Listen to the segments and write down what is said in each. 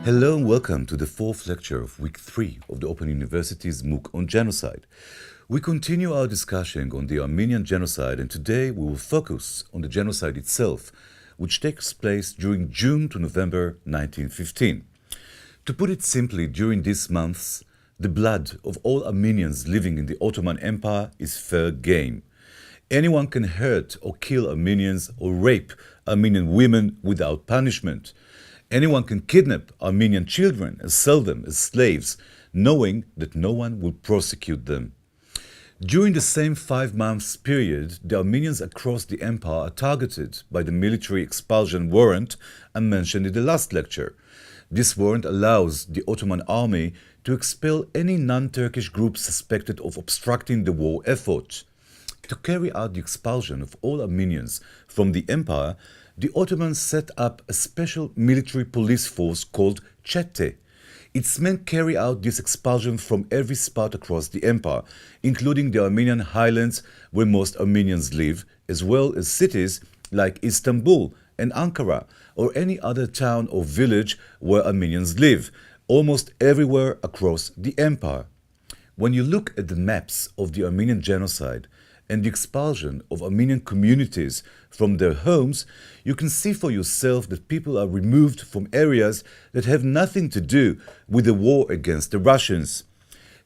Hello and welcome to the fourth lecture of week 3 of the Open University's MOOC on genocide. We continue our discussion on the Armenian genocide, and today we will focus on the genocide itself, which takes place during June to November 1915. To put it simply, during these months, the blood of all Armenians living in the Ottoman Empire is fair game. Anyone can hurt or kill Armenians or rape Armenian women without punishment. Anyone can kidnap Armenian children and sell them as slaves, knowing that no one will prosecute them. During the same 5 months period, the Armenians across the empire are targeted by the military expulsion warrant I mentioned in the last lecture. This warrant allows the Ottoman army to expel any non-Turkish group suspected of obstructing the war effort. To carry out the expulsion of all Armenians from the empire, the Ottomans set up a special military police force called Çete. Its men carry out this expulsion from every spot across the empire, including the Armenian highlands where most Armenians live, as well as cities like Istanbul and Ankara, or any other town or village where Armenians live, almost everywhere across the empire. When you look at the maps of the Armenian genocide and the expulsion of Armenian communities from their homes, you can see for yourself that people are removed from areas that have nothing to do with the war against the Russians.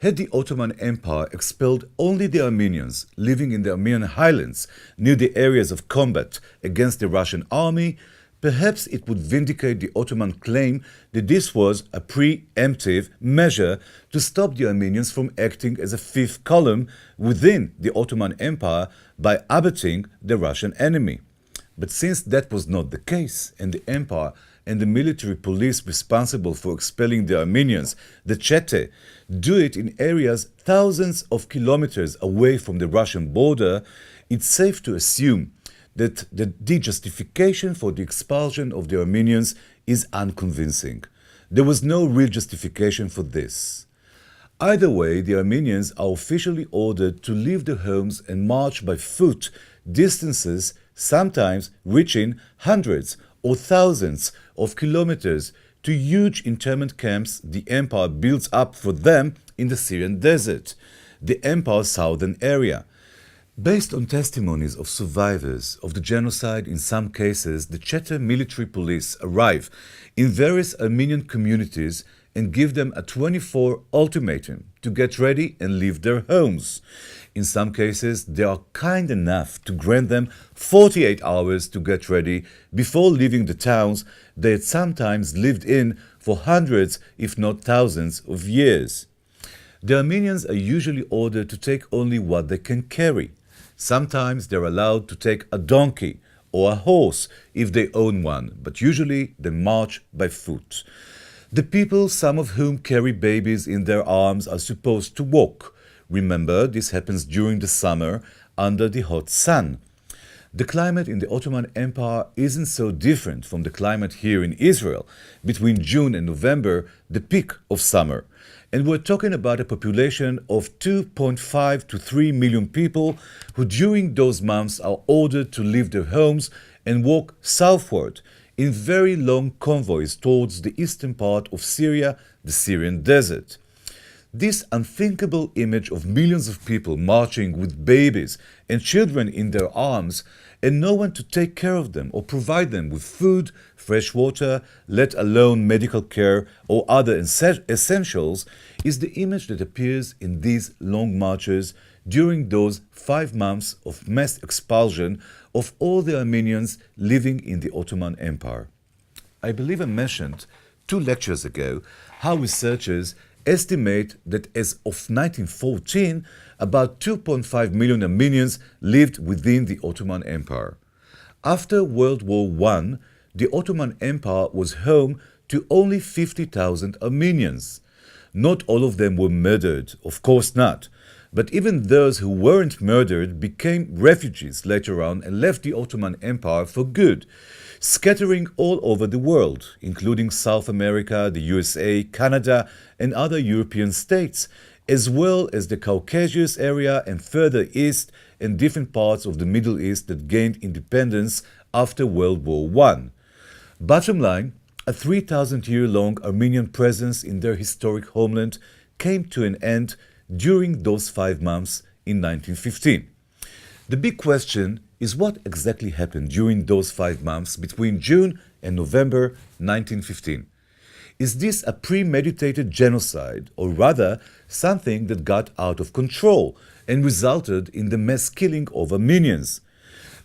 Had the Ottoman Empire expelled only the Armenians living in the Armenian highlands near the areas of combat against the Russian army, perhaps it would vindicate the Ottoman claim that this was a preemptive measure to stop the Armenians from acting as a fifth column within the Ottoman Empire by abetting the Russian enemy. But since that was not the case, and the empire and the military police responsible for expelling the Armenians, the Çete, do it in areas thousands of kilometers away from the Russian border, it's safe to assume that the justification for the expulsion of the Armenians is unconvincing. There was no real justification for this. Either way, the Armenians are officially ordered to leave their homes and march by foot distances sometimes reaching hundreds or thousands of kilometers to huge internment camps the empire builds up for them in the Syrian desert, the empire's southern area. Based on testimonies of survivors of the genocide, in some cases, the Çete military police arrive in various Armenian communities and give them a 24-hour ultimatum to get ready and leave their homes. In some cases, they are kind enough to grant them 48 hours to get ready before leaving the towns they had sometimes lived in for hundreds, if not thousands, of years. The Armenians are usually ordered to take only what they can carry. Sometimes they're allowed to take a donkey or a horse if they own one, but usually they march by foot. The people, some of whom carry babies in their arms, are supposed to walk. Remember, this happens during the summer under the hot sun. The climate in the Ottoman Empire isn't so different from the climate here in Israel, between June and November, the peak of summer. And we're talking about a population of 2.5 to 3 million people who during those months are ordered to leave their homes and walk southward in very long convoys towards the eastern part of Syria, the Syrian desert. This unthinkable image of millions of people marching with babies and children in their arms and no one to take care of them or provide them with food, fresh water, let alone medical care or other essentials, is the image that appears in these long marches during those 5 months of mass expulsion of all the Armenians living in the Ottoman Empire. I believe I mentioned 2 lectures ago how researchers estimate that as of 1914, about 2.5 million Armenians lived within the Ottoman Empire. After World War I, the Ottoman Empire was home to only 50,000 Armenians. Not all of them were murdered, of course not, but even those who weren't murdered became refugees later on and left the Ottoman Empire for good, scattering all over the world, including South America, the USA, Canada, and other European states, as well as the Caucasus area and further east and different parts of the Middle East that gained independence after World War I. Bottom line, a 3,000-year-long Armenian presence in their historic homeland came to an end during those 5 months in 1915. The big question is what exactly happened during those 5 months between June and November 1915. Is this a premeditated genocide, or rather something that got out of control and resulted in the mass killing of Armenians?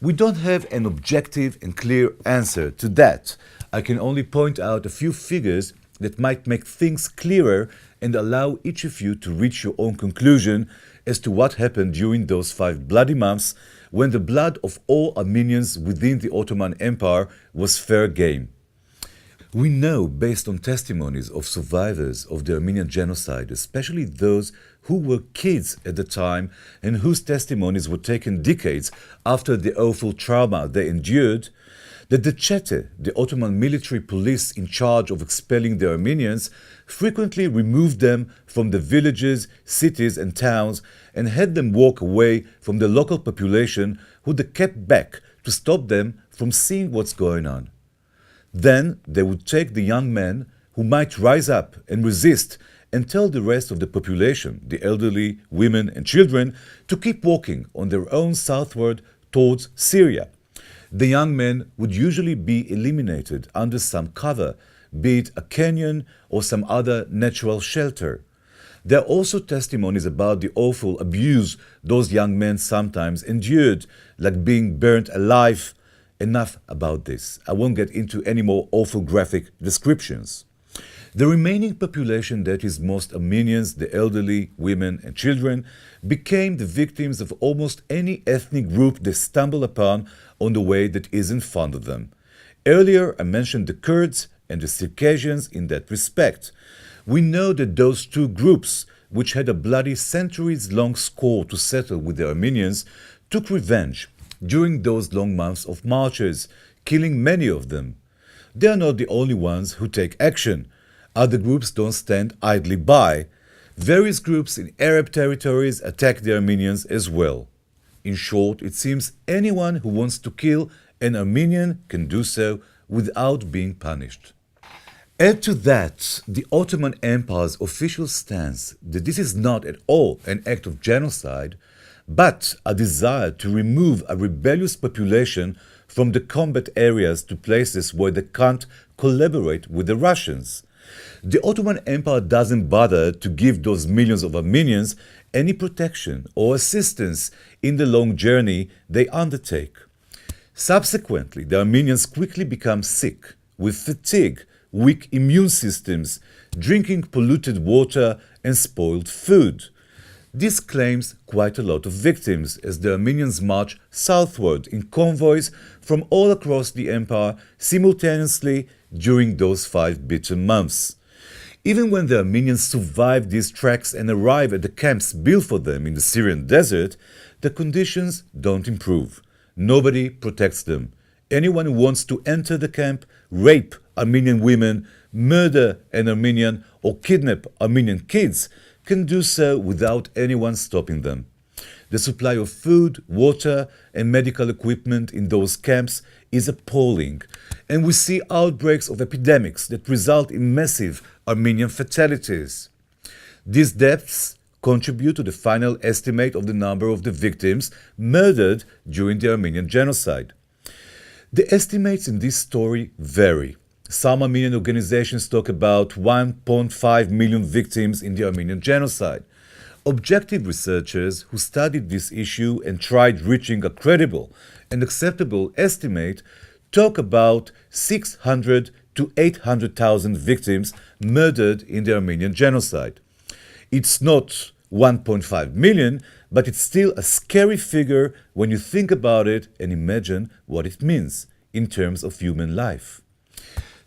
We don't have an objective and clear answer to that. I can only point out a few figures that might make things clearer and allow each of you to reach your own conclusion as to what happened during those 5 bloody months when the blood of all Armenians within the Ottoman Empire was fair game. We know, based on testimonies of survivors of the Armenian genocide, especially those who were kids at the time and whose testimonies were taken decades after the awful trauma they endured, that the Chete, the Ottoman military police in charge of expelling the Armenians, frequently removed them from the villages, cities and towns and had them walk away from the local population who they kept back to stop them from seeing what's going on. Then they would take the young men who might rise up and resist and tell the rest of the population, the elderly, women and children, to keep walking on their own southward towards Syria. The young men would usually be eliminated under some cover, be it a canyon or some other natural shelter. There are also testimonies about the awful abuse those young men sometimes endured, like being burnt alive. Enough about this. I won't get into any more awful graphic descriptions. The remaining population, that is most Armenians, the elderly, women and children, became the victims of almost any ethnic group they stumble upon on the way that is in front of them. Earlier I mentioned the Kurds and the Circassians in that respect. We know that those two groups, which had a bloody centuries-long score to settle with the Armenians, took revenge during those long months of marches, killing many of them. They are not the only ones who take action. Other groups don't stand idly by. Various groups in Arab territories attack the Armenians as well. In short, it seems anyone who wants to kill an Armenian can do so without being punished. Add to that the Ottoman Empire's official stance that this is not at all an act of genocide, but a desire to remove a rebellious population from the combat areas to places where they can't collaborate with the Russians. The Ottoman Empire doesn't bother to give those millions of Armenians any protection or assistance in the long journey they undertake. Subsequently, the Armenians quickly become sick, with fatigue, weak immune systems, drinking polluted water and spoiled food. This claims quite a lot of victims as the Armenians march southward in convoys from all across the empire simultaneously during those 5 bitter months. Even when the Armenians survive these treks and arrive at the camps built for them in the Syrian desert, the conditions don't improve. Nobody protects them. Anyone who wants to enter the camp, rape Armenian women, murder an Armenian or kidnap Armenian kids can do so without anyone stopping them. The supply of food, water and medical equipment in those camps is appalling, and we see outbreaks of epidemics that result in massive Armenian fatalities. These deaths contribute to the final estimate of the number of the victims murdered during the Armenian genocide. The estimates in this story vary. Some Armenian organizations talk about 1.5 million victims in the Armenian genocide. Objective researchers who studied this issue and tried reaching a credible and acceptable estimate talk about 600 to 800,000 victims murdered in the Armenian genocide. It's not 1.5 million, but it's still a scary figure when you think about it and imagine what it means in terms of human life.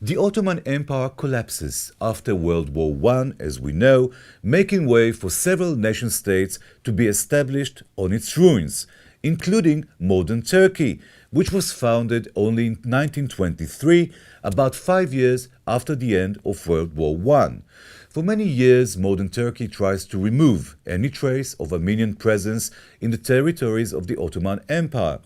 The Ottoman Empire collapses after World War I, as we know, making way for several nation-states to be established on its ruins, including modern Turkey, which was founded only in 1923, about 5 years after the end of World War I. For many years, modern Turkey tries to remove any trace of Armenian presence in the territories of the Ottoman Empire.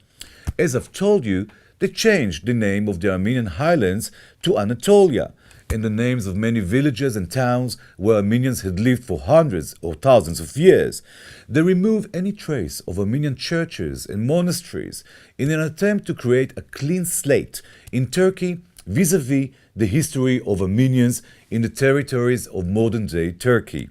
As I've told you, they changed the name of the Armenian highlands to Anatolia, and the names of many villages and towns where Armenians had lived for hundreds or thousands of years. They remove any trace of Armenian churches and monasteries in an attempt to create a clean slate in Turkey vis-à-vis the history of Armenians in the territories of modern-day Turkey.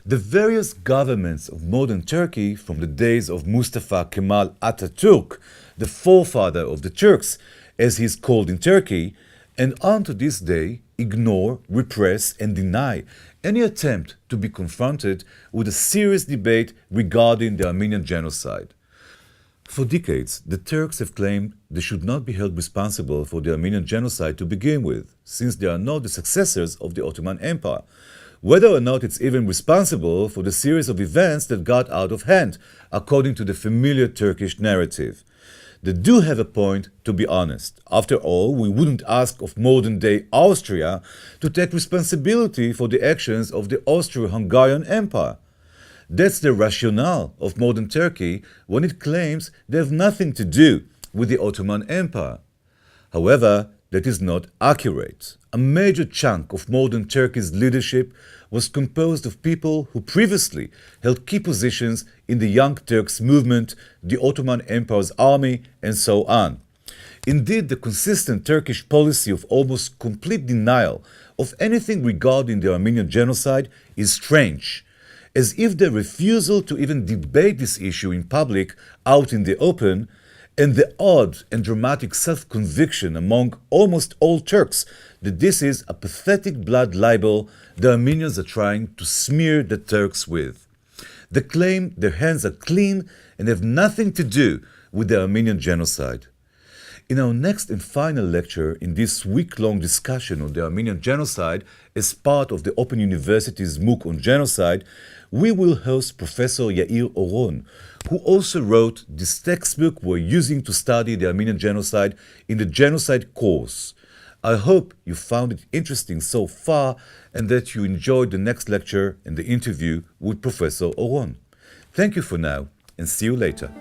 The various governments of modern Turkey, from the days of Mustafa Kemal Atatürk, the forefather of the Turks, as he is called in Turkey, and on to this day, ignore, repress, and deny any attempt to be confronted with a serious debate regarding the Armenian genocide. For decades, the Turks have claimed they should not be held responsible for the Armenian genocide to begin with, since they are not the successors of the Ottoman Empire, whether or not it's even responsible for the series of events that got out of hand, according to the familiar Turkish narrative. They do have a point, to be honest. After all, we wouldn't ask of modern-day Austria to take responsibility for the actions of the Austro-Hungarian Empire. That's the rationale of modern Turkey when it claims they have nothing to do with the Ottoman Empire. However, that is not accurate. A major chunk of modern Turkey's leadership was composed of people who previously held key positions in the Young Turks movement, the Ottoman Empire's army, and so on. Indeed, the consistent Turkish policy of almost complete denial of anything regarding the Armenian genocide is strange, as if their refusal to even debate this issue in public out in the open, and the odd and dramatic self-conviction among almost all Turks that this is a pathetic blood libel the Armenians are trying to smear the Turks with. They claim their hands are clean and have nothing to do with the Armenian genocide. In our next and final lecture in this week-long discussion on the Armenian genocide as part of the Open University's MOOC on genocide, we will host Professor Yair Oron, who also wrote this textbook we're using to study the Armenian genocide in the genocide course. I hope you found it interesting so far and that you enjoyed the next lecture and the interview with Professor Oron. Thank you for now and see you later.